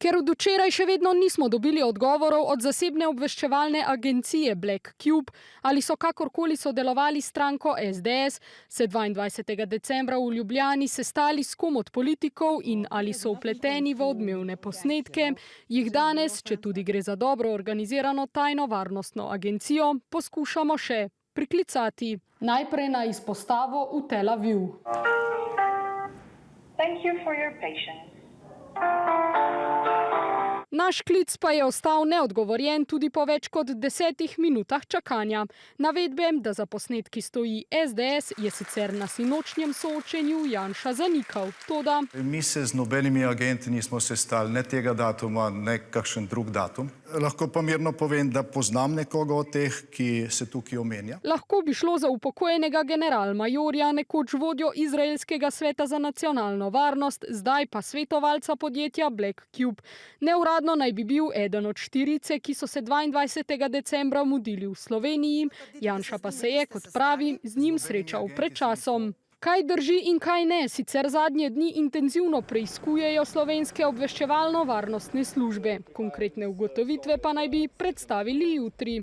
Ker od včeraj še vedno nismo dobili odgovorov od zasebne obveščevalne agencije Black Cube, ali so kakorkoli sodelovali s stranko SDS, se 22. decembra v Ljubljani sestali s kom od politikov in ali so vpleteni v odmevne posnetke, jih danes, če tudi gre za dobro organizirano tajno varnostno agencijo, poskušamo še priklicati. Najprej na izpostavo v Tel Aviv. Thank you for your patience. Naš klic pa je ostal neodgovorjen tudi po več kot 10 minutah čakanja. Navedbe, da za posnetki stoji SDS, je sicer na sinočnjem soočenju Janša zanikal. Toda mi se z nobenimi agenti nismo sestali, ne tega datuma, ne kakšen drug datum. Lahko pa mirno povem, da poznam nekoga od teh, ki se tukaj omenja. Lahko bi šlo za upokojenega generalmajorja, nekoč vodjo Izraelskega sveta za nacionalno varnost, zdaj pa svetovalca podjetja Black Cube. Neuradno naj bi bil eden od 4, ki so se 22. decembra mudili v Sloveniji. Janša pa se je, kot pravi, z njim srečal pred časom. Kaj drži in kaj ne, sicer zadnje dni intenzivno preiskujejo slovenske obveščevalno-varnostne službe. Konkretne ugotovitve pa naj bi predstavili jutri.